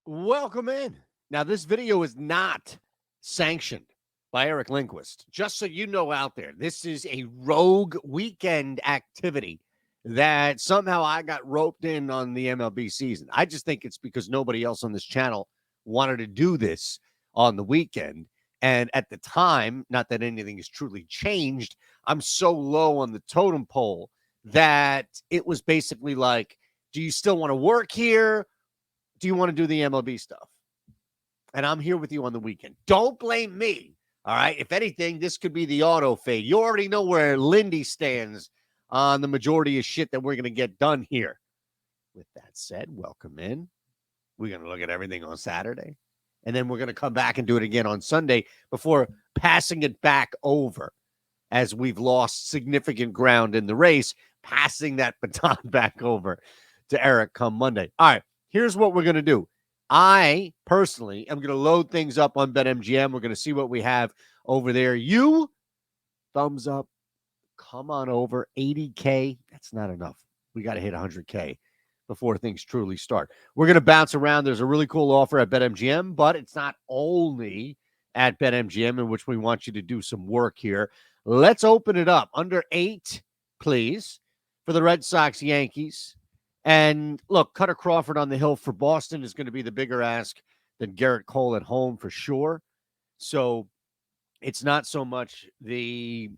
Welcome in. Now, this video is not sanctioned by Eric Lindquist. Just so you know out there, this is a rogue weekend activity that somehow I got roped in on the MLB season. I just think it's because nobody else on this channel wanted to do this on the weekend. And at the time, not that anything has truly changed, I'm so low on the totem pole that it was basically like, do you still want to work here? Do you want to do the MLB stuff? And I'm here with you on the weekend. Don't blame me. All right. If anything, this could be the auto fade. You already know where Lindy stands on the majority of shit that we're going to get done here. With that said, welcome in. We're going to look at everything on Saturday. And then we're going to come back and do it again on Sunday before passing it back over as we've lost significant ground in the race, passing that baton back over to Eric come Monday. All right. Here's what we're going to do. I personally am going to load things up on BetMGM. We're going to see what we have over there. You, thumbs up. Come on over. 80K. That's not enough. We got to hit 100K before things truly start. We're going to bounce around. There's a really cool offer at BetMGM, but it's not only at BetMGM in which we want you to do some work here. Let's open it up. Under 8, please, for the Red Sox Yankees. And look, Cutter Crawford on the hill for Boston is going to be the bigger ask than Garrett Cole at home for sure. So it's not so much the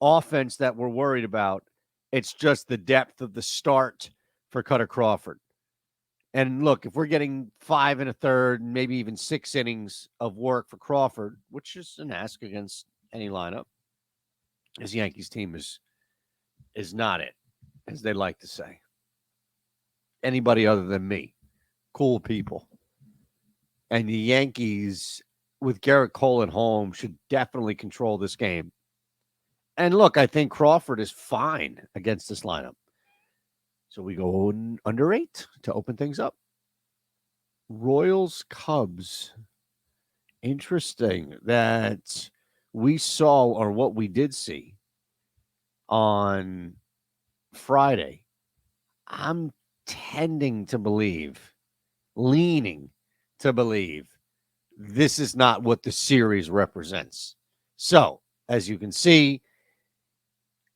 offense that we're worried about. It's just the depth of the start for Cutter Crawford. And look, if we're getting 5 1/3, maybe even 6 innings of work for Crawford, which is an ask against any lineup, his Yankees team is not it, as they like to say. Anybody other than me. Cool people. And the Yankees, with Garrett Cole at home, should definitely control this game. And look, I think Crawford is fine against this lineup. So we go under 8 to open things up. Royals, Cubs. Interesting that we saw, or what we did see on Friday. I'm tending to believe, leaning to believe, this is not what the series represents. So, as you can see,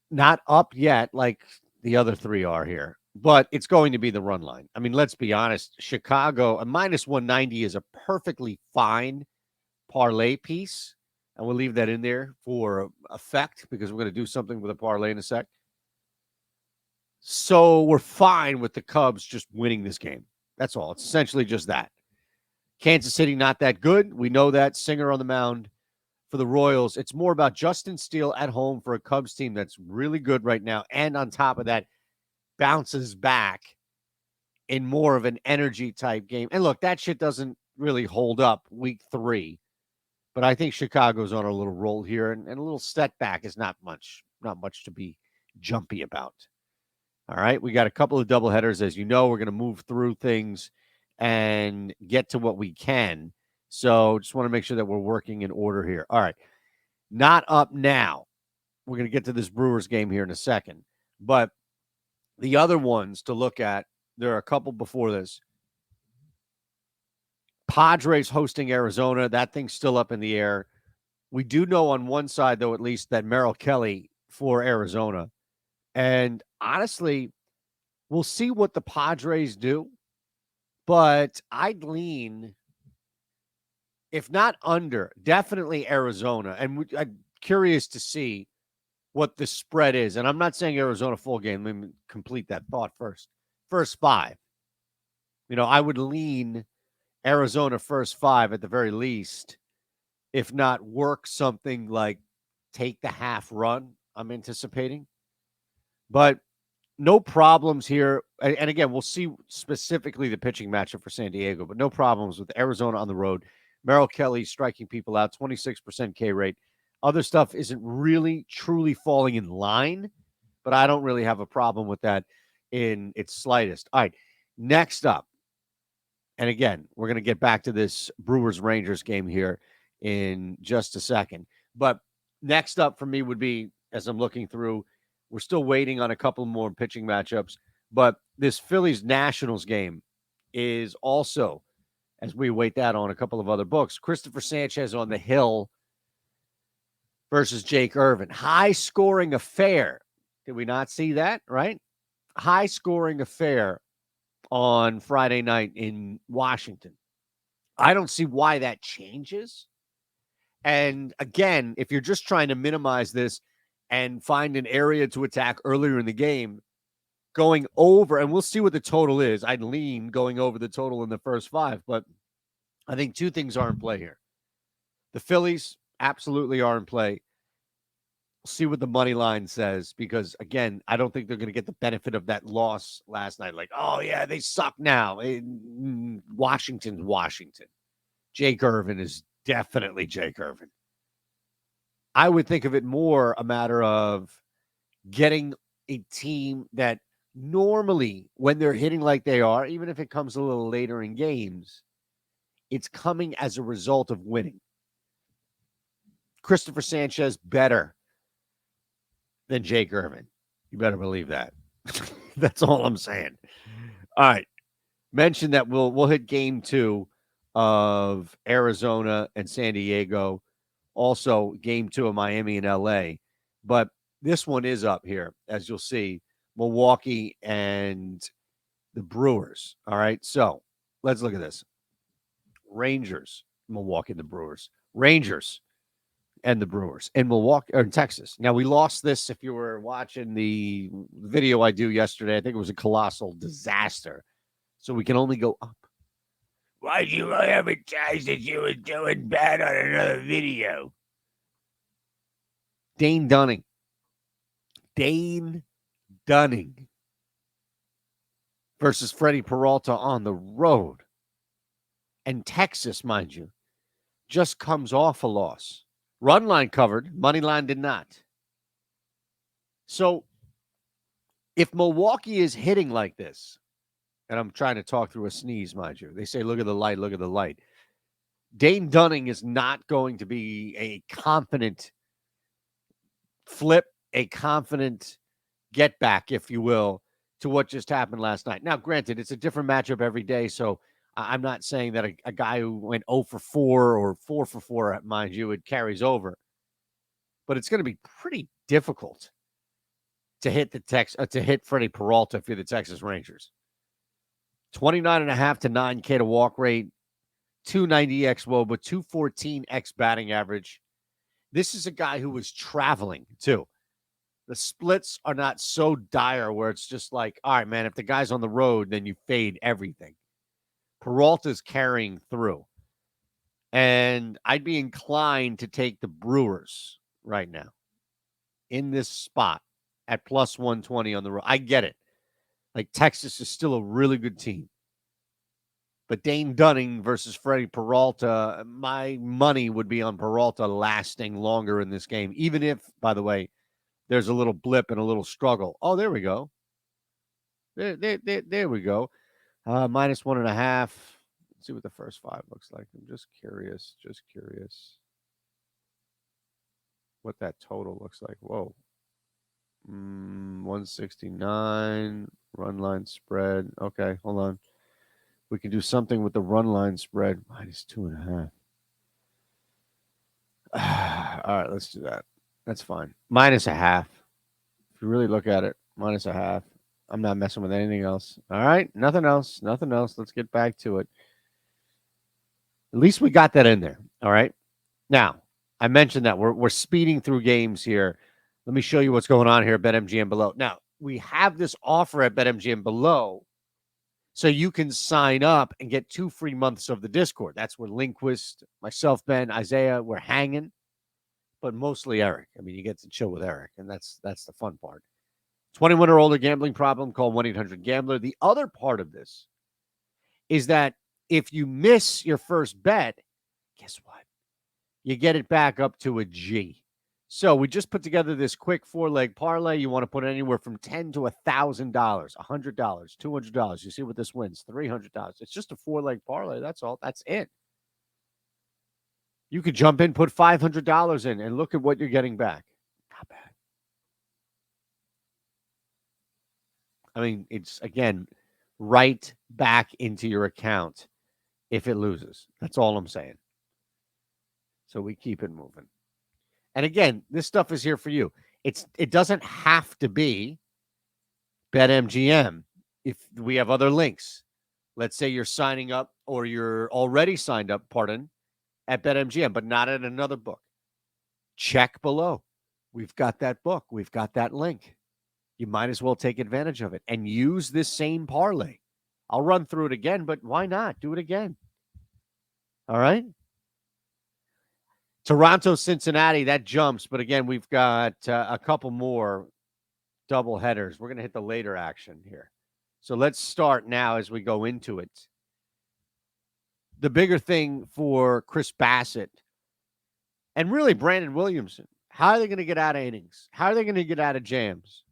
not up yet like the other 3 are here, but it's going to be the run line. I mean, let's be honest. Chicago, a minus 190 is a perfectly fine parlay piece, and we'll leave that in there for effect because we're going to do something with a parlay in a sec. So we're fine with the Cubs just winning this game. That's all. It's essentially just that. Kansas City, not that good. We know that. Singer on the mound for the Royals. It's more about Justin Steele at home for a Cubs team that's really good right now. And on top of that, bounces back in more of an energy type game. And look, that shit doesn't really hold up week 3. But I think Chicago's on a little roll here. And a little setback is not much to be jumpy about. All right, we got a couple of doubleheaders. As you know, we're going to move through things and get to what we can. So just want to make sure that we're working in order here. All right, not up now. We're going to get to this Brewers game here in a second. But the other ones to look at, there are a couple before this. Padres hosting Arizona. That thing's still up in the air. We do know on one side, though, at least, that Merrill Kelly for Arizona. And honestly, we'll see what the Padres do. But I'd lean, if not under, definitely Arizona. And I'm curious to see what the spread is. And I'm not saying Arizona full game. Let me complete that thought first. First 5. I would lean Arizona first 5 at the very least, if not work something like take the half run I'm anticipating. But no problems here. And again, we'll see specifically the pitching matchup for San Diego, but no problems with Arizona on the road. Merrill Kelly striking people out, 26% K rate. Other stuff isn't really truly falling in line, but I don't really have a problem with that in its slightest. All right, next up. And again, we're going to get back to this Brewers-Rangers game here in just a second. But next up for me would be, as I'm looking through, we're still waiting on a couple more pitching matchups, but this Phillies-Nationals game is also as we await that on a couple of other books. Christopher Sanchez on the hill versus Jake Irvin. High-scoring affair. Did we not see that, right? High-scoring affair on Friday night in Washington. I don't see why that changes. And again, if you're just trying to minimize this and find an area to attack earlier in the game, going over, and we'll see what the total is. I'd lean going over the total in the first 5, but I think 2 things are in play here. The Phillies absolutely are in play. We'll see what the money line says because, again, I don't think they're going to get the benefit of that loss last night. Like, oh, yeah, they suck now. Washington's Washington. Jake Irvin is definitely Jake Irvin. I would think of it more a matter of getting a team that normally, when they're hitting like they are, even if it comes a little later in games, it's coming as a result of winning. Christopher Sanchez better than Jake Irvin. You better believe that. That's all I'm saying. All right. Mention that we'll hit game 2 of Arizona and San Diego. Also, game 2 of Miami and LA. But this one is up here, as you'll see, Milwaukee and the Brewers. All right. So let's look at this. Rangers, Milwaukee, and the Brewers. Rangers and the Brewers in Milwaukee or in Texas. Now, we lost this if you were watching the video I do yesterday. I think it was a colossal disaster. So we can only go up. Why'd you advertise that you were doing bad on another video? Dane Dunning versus Freddie Peralta on the road. And Texas, mind you, just comes off a loss. Run line covered, money line did not. So if Milwaukee is hitting like this, and I'm trying to talk through a sneeze, mind you. They say, look at the light, look at the light. Dane Dunning is not going to be a confident flip, a confident get back, if you will, to what just happened last night. Now, granted, it's a different matchup every day, so I'm not saying that a guy who went 0 for 4 or 4 for 4, mind you, it carries over. But it's going to be pretty difficult to hit to hit Freddie Peralta if you're the Texas Rangers. 29.5 to 9K to walk rate, 290 x WOBA, 214 x batting average. This is a guy who was traveling too. The splits are not so dire where it's just like, all right, man, if the guy's on the road, then you fade everything. Peralta's carrying through. And I'd be inclined to take the Brewers right now in this spot at plus 120 on the road. I get it. Like, Texas is still a really good team. But Dane Dunning versus Freddie Peralta, my money would be on Peralta lasting longer in this game, even if, by the way, there's a little blip and a little struggle. Oh, there we go. There we go. Minus 1.5. Let's see what the first 5 looks like. I'm just curious what that total looks like. Whoa. 169 run line spread. Okay, hold on. We can do something with the run line spread. Minus 2.5. All right, let's do that. That's fine. Minus 0.5. If you really look at it, minus 0.5. I'm not messing with anything else. All right, nothing else. Let's get back to it. At least we got that in there. All right. Now, I mentioned that we're speeding through games here. Let me show you what's going on here at BetMGM Below. Now, we have this offer at BetMGM Below, so you can sign up and get 2 free months of the Discord. That's where Lindquist, myself, Ben, Isaiah, we're hanging, but mostly Eric. I mean, you get to chill with Eric, and that's the fun part. 21 or older gambling problem, call 1-800-GAMBLER. The other part of this is that if you miss your first bet, guess what? You get it back up to a G. So we just put together this quick 4-leg parlay. You want to put anywhere from $10 to $1,000, $100, $200. You see what this wins, $300. It's just a 4-leg parlay. That's all. That's it. You could jump in, put $500 in, and look at what you're getting back. Not bad. I mean, it's, again, right back into your account if it loses. That's all I'm saying. So we keep it moving. And again, this stuff is here for you. It doesn't have to be BetMGM. If we have other links, let's say you're signing up or you're already signed up, at BetMGM, but not at another book. Check below. We've got that book. We've got that link. You might as well take advantage of it and use this same parlay. I'll run through it again, but why not? Do it again. All right? Toronto, Cincinnati, that jumps. But again, we've got a couple more double headers. We're going to hit the later action here. So let's start now as we go into it. The bigger thing for Chris Bassett and really Brandon Williamson, how are they going to get out of innings? How are they going to get out of jams?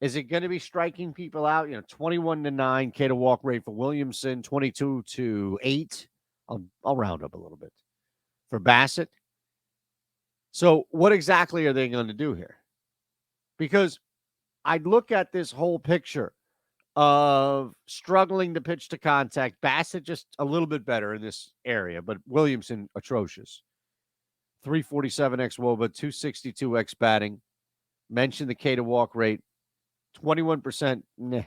Is it going to be striking people out? 21-9 K to walk rate for Williamson, 22-8. I'll round up a little bit for Bassett. So what exactly are they going to do here? Because I'd look at this whole picture of struggling to pitch to contact. Bassett just a little bit better in this area, but Williamson atrocious. 347 xWOBA, 262 x batting. Mentioned the K to walk rate, 21%. Nah.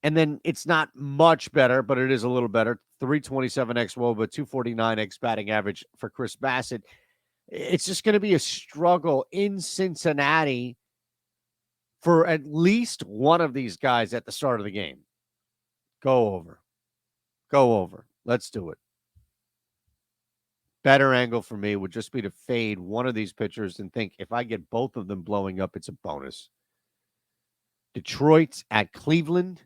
And then it's not much better, but it is a little better. 327 xWOBA, 249 x batting average for Chris Bassett. It's just going to be a struggle in Cincinnati for at least one of these guys at the start of the game. Go over. Let's do it. Better angle for me would just be to fade one of these pitchers and think if I get both of them blowing up, it's a bonus. Detroit at Cleveland.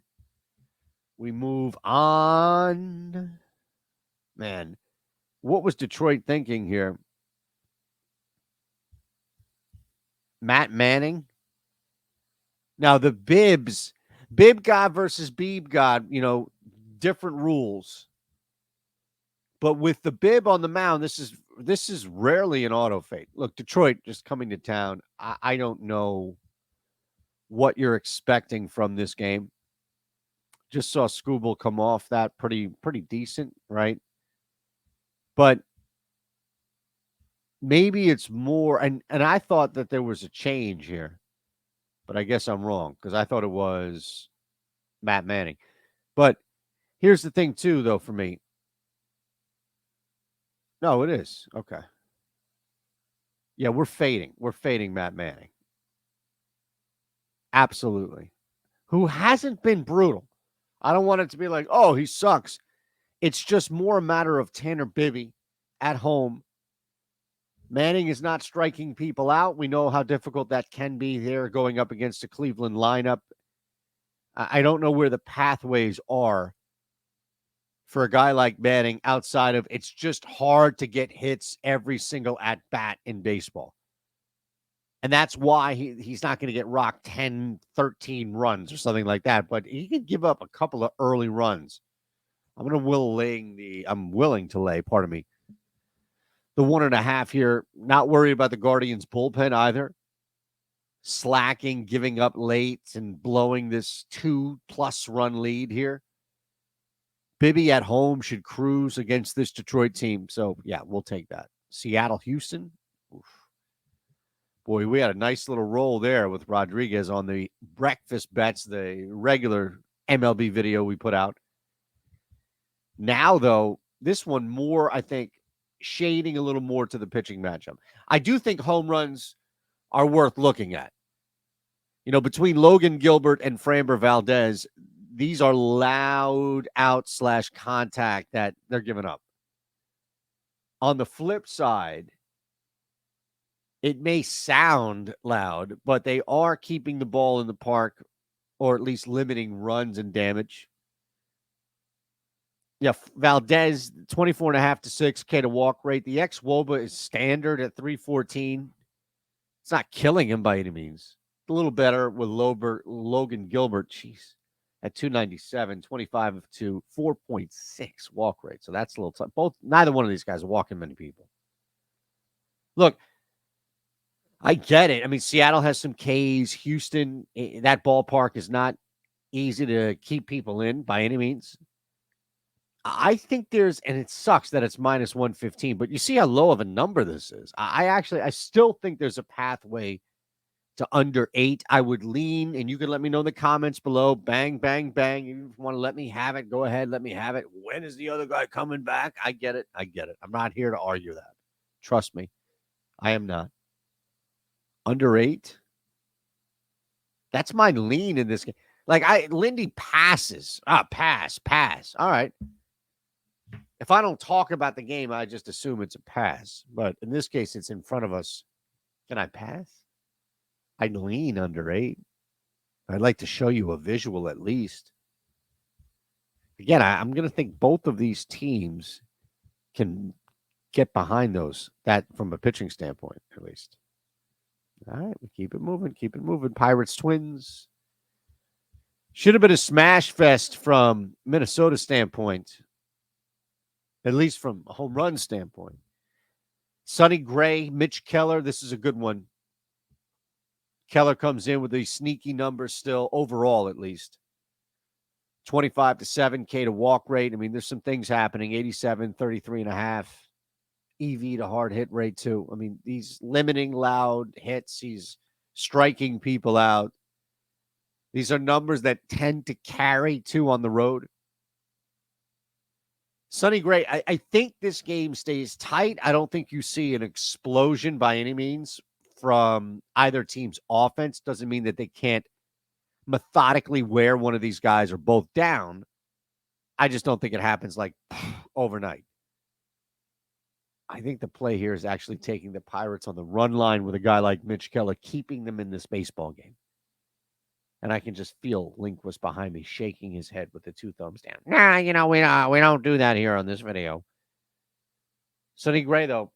We move on. Man, what was Detroit thinking here? Matt Manning. Now, the Bib God versus Beeb God, different rules. But with the Bib on the mound, this is rarely an auto fade. Look, Detroit just coming to town. I don't know what you're expecting from this game. Just saw Skubal come off that pretty decent, right? But maybe it's more, and I thought that there was a change here, but I guess I'm wrong because I thought it was Matt Manning. But here's the thing, too, though, for me. No, it is. Okay. Yeah, we're fading. We're fading Matt Manning. Absolutely. Who hasn't been brutal. I don't want it to be like, oh, he sucks. It's just more a matter of Tanner Bibby at home. Manning is not striking people out. We know how difficult that can be there going up against a Cleveland lineup. I don't know where the pathways are for a guy like Manning outside of it's just hard to get hits every single at-bat in baseball. And that's why he's not going to get rocked 10, 13 runs or something like that. But he could give up a couple of early runs. I'm willing to lay, the 1.5 here. Not worried about the Guardians bullpen either. Slacking, giving up late, and blowing this 2+ run lead here. Bibby at home should cruise against this Detroit team. So, yeah, we'll take that. Seattle, Houston. Oof. Boy, we had a nice little roll there with Rodriguez on the breakfast bets, the regular MLB video we put out. Now, though, this one more, I think, shading a little more to the pitching matchup. I do think home runs are worth looking at. Between Logan Gilbert and Framber Valdez, these are loud out/contact that they're giving up. On the flip side, it may sound loud, but they are keeping the ball in the park or at least limiting runs and damage. Yeah, Valdez, 24.5 to 6 K to walk rate. The xWOBA is standard at 314. It's not killing him by any means. A little better with Logan Gilbert. Jeez. At 297, 25 to 4.6 walk rate. So that's a little tough. Neither one of these guys are walking many people. Look, I get it. I mean, Seattle has some Ks. Houston, that ballpark is not easy to keep people in by any means. I think there's, and it sucks that it's minus 115, but you see how low of a number this is. I still think there's a pathway to under 8. I would lean, and you can let me know in the comments below. Bang, bang, bang. You want to let me have it, go ahead, let me have it. When is the other guy coming back? I get it. I get it. I'm not here to argue that. Trust me, I am not. Under 8? That's my lean in this game. Like, Lindy passes. Pass. All right. If I don't talk about the game, I just assume it's a pass. But in this case, it's in front of us. Can I pass? I'd lean under 8. I'd like to show you a visual at least. Again, I'm going to think both of these teams can get behind that from a pitching standpoint, at least. All right, we keep it moving. Pirates, Twins. Should have been a smash fest from Minnesota standpoint, at least from a home run standpoint. Sonny Gray, Mitch Keller. This is a good one. Keller comes in with these sneaky numbers still, overall at least. 25 to 7 K to walk rate. I mean, there's some things happening. 87, 33 and a half. EV to hard hit rate too. I mean, these limiting loud hits. He's striking people out. These are numbers that tend to carry too on the road. Sonny Gray, I think this game stays tight. I don't think you see an explosion by any means from either team's offense. Doesn't mean that they can't methodically wear one of these guys or both down. I just don't think it happens like overnight. I think the play here is actually taking the Pirates on the run line with a guy like Mitch Keller, keeping them in this baseball game. And I can just feel Lindquist behind me shaking his head with the 2 thumbs down. Nah, we don't do that here on this video. Sonny Gray, though,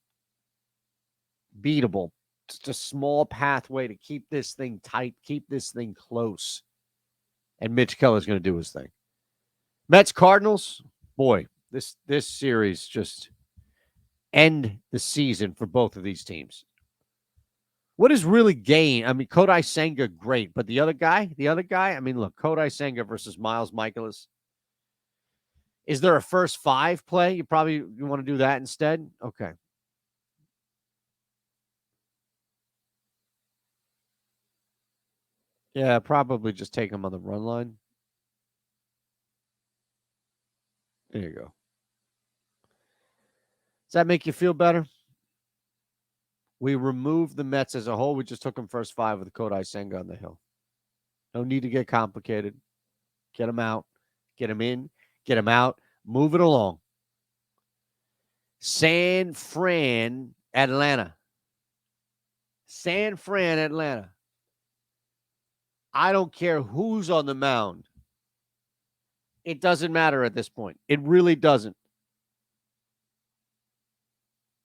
beatable. Just a small pathway to keep this thing tight, keep this thing close. And Mitch Keller's going to do his thing. Mets, Cardinals, boy, this series just end the season for both of these teams. What is really gain? I mean, Kodai Senga, great. But the other guy, I mean, look, Kodai Senga versus Miles Michaelis. Is there a first 5 play? You want to do that instead? Okay. Yeah, probably just take him on the run line. There you go. Does that make you feel better? We removed the Mets as a whole. We just took them first 5 with Kodai Senga on the hill. No need to get complicated. Get him out. Get him in. Get him out. Move it along. San Fran, Atlanta. I don't care who's on the mound. It doesn't matter at this point. It really doesn't.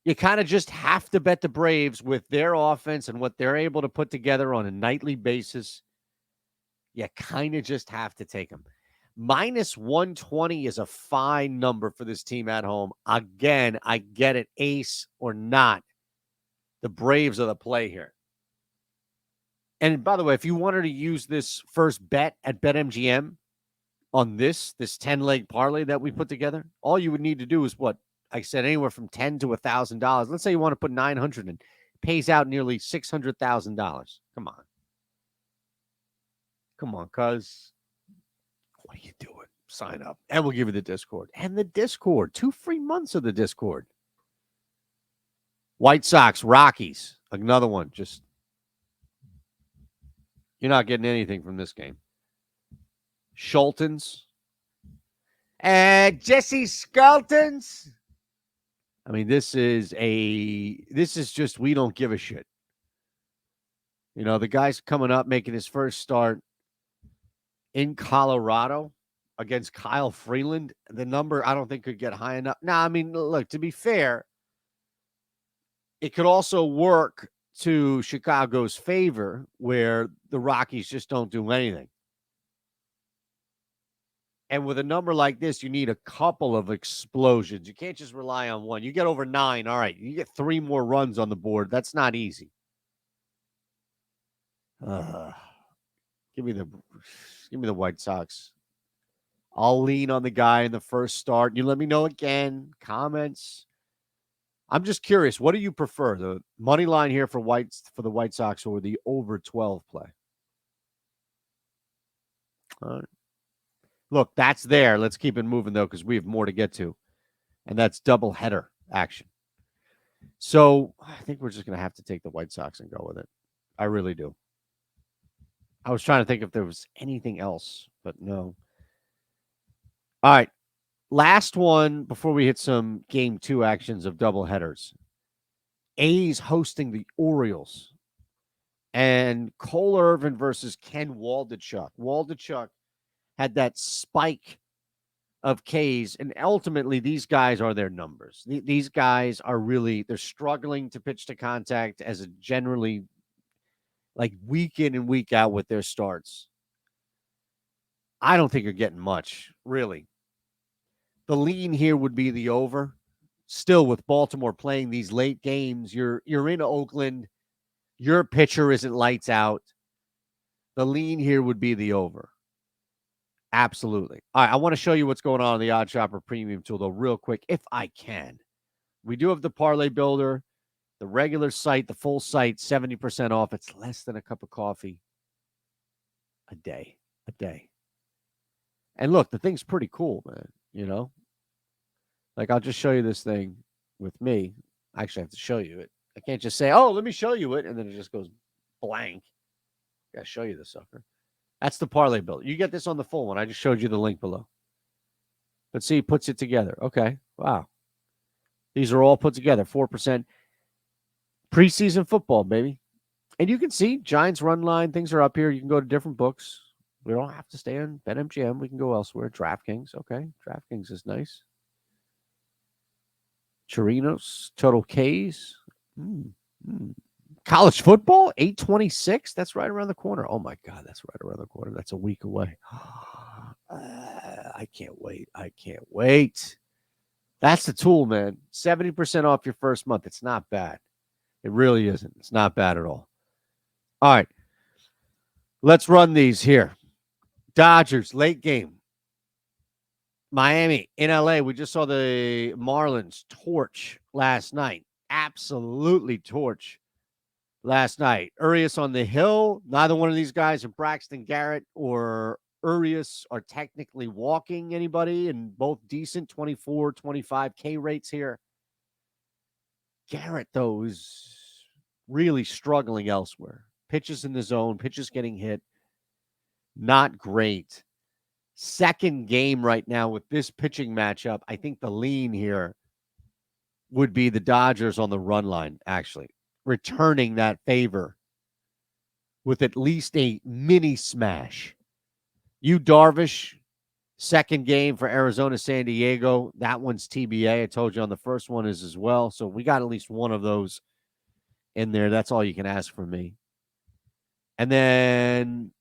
You kind of just have to bet the Braves with their offense and what they're able to put together on a nightly basis. You kind of just have to take them. Minus 120 is a fine number for this team at home. Again, I get it, ace or not. The Braves are the play here. And by the way, if you wanted to use this first bet at BetMGM on this 10-leg parlay that we put together, all you would need to do is what? I said anywhere from $10 to $1,000. Let's say you want to put $900 in. Pays out nearly $600,000. Come on, cuz. What are you doing? Sign up. And we'll give you the Discord. And the Discord. 2 free months of the Discord. White Sox, Rockies. Another one. Just, you're not getting anything from this game. Schultons. Jesse Skeltons. I mean, this is just, we don't give a shit. You know, the guy's coming up, making his first start in Colorado against Kyle Freeland. The number, I don't think, could get high enough. Now, I mean, look, to be fair, it could also work to Chicago's favor where the Rockies just don't do anything. And with a number like this, you need a couple of explosions. You can't just rely on one. You get over 9. All right. You get 3 more runs on the board. That's not easy. Give me the White Sox. I'll lean on the guy in the first start. You let me know again. Comments. I'm just curious. What do you prefer? The money line here for the White Sox or the over 12 play? All right. Look, that's there. Let's keep it moving, though, because we have more to get to. And that's doubleheader action. So I think we're just going to have to take the White Sox and go with it. I really do. I was trying to think if there was anything else, but no. All right. Last one before we hit some game 2 actions of doubleheaders. A's hosting the Orioles. And Cole Irvin versus Ken Waldichuk. Waldichuk had that spike of Ks, and ultimately these guys are their numbers. These guys are really, they're struggling to pitch to contact as a generally like week in and week out with their starts. I don't think you're getting much, really. The lean here would be the over. Still, with Baltimore playing these late games, you're in Oakland. Your pitcher isn't lights out. The lean here would be the over. Absolutely. All right, I want to show you what's going on in the Odd Shopper Premium tool, though, real quick, if I can. We do have the Parlay Builder, the regular site, the full site, 70% off. It's less than a cup of coffee a day. And look, the thing's pretty cool, man, you know? Like, I'll just show you this thing with me. I actually have to show you it. I can't just say, oh, let me show you it, and then it just goes blank. Got to show you the sucker. That's the Parlay Builder. You get this on the full one. I just showed you the link below. But see, it puts it together. Okay. Wow. These are all put together. 4% preseason football, baby. And you can see Giants run line. Things are up here. You can go to different books. We don't have to stay on BetMGM. We can go elsewhere. DraftKings. Okay. DraftKings is nice. Chirinos. Total Ks. College football, 8:26. That's right around the corner. Oh, my God. That's right around the corner. That's a week away. I can't wait. That's the tool, man. 70% off your first month. It's not bad. It really isn't. It's not bad at all. All right. Let's run these here. Dodgers, late game. Miami, in LA. We just saw the Marlins torch last night. Absolutely torch last night. Urias on the hill. Neither one of these guys, or Braxton Garrett or Urias, are technically walking anybody, and both decent 24, 25 K rates here. Garrett, though, is really struggling elsewhere. Pitches in the zone, pitches getting hit. Not great. Second game right now with this pitching matchup. I think the lean here would be the Dodgers on the run line, actually, returning that favor with at least a mini smash. Yu Darvish, second game for Arizona, San Diego. That one's TBA. I told you on the first one is as well. So we got at least one of those in there. That's all you can ask from me. And then,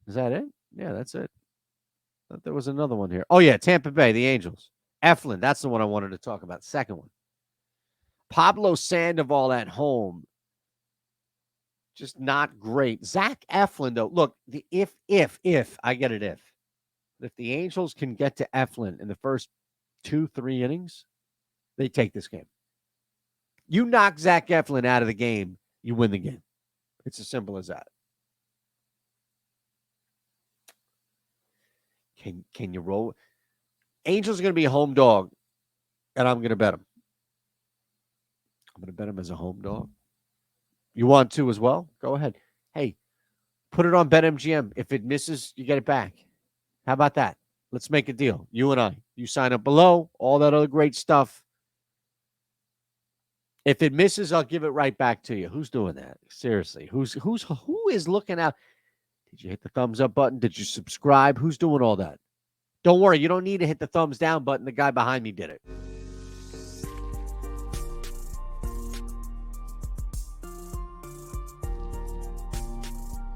is that it? Yeah, that's it. I thought there was another one here. Oh, yeah, Tampa Bay, the Angels. Eflin, that's the one I wanted to talk about. Second one. Pablo Sandoval at home. Just not great. Zach Eflin, though. Look, the if, I get it, if the Angels can get to Eflin in the first 2-3 innings, they take this game. You knock Zach Eflin out of the game, you win the game. It's as simple as that. Can you roll? Angels are going to be a home dog, and I'm going to bet them. I'm going to bet them as a home dog. You want to as well? Go ahead. Hey, put it on BetMGM. If it misses, you get it back. How about that? Let's make a deal. You and I. You sign up below. All that other great stuff. If it misses, I'll give it right back to you. Who's doing that? Seriously. Who is looking out? Did you hit the thumbs up button? Did you subscribe? Who's doing all that? Don't worry. You don't need to hit the thumbs down button. The guy behind me did it.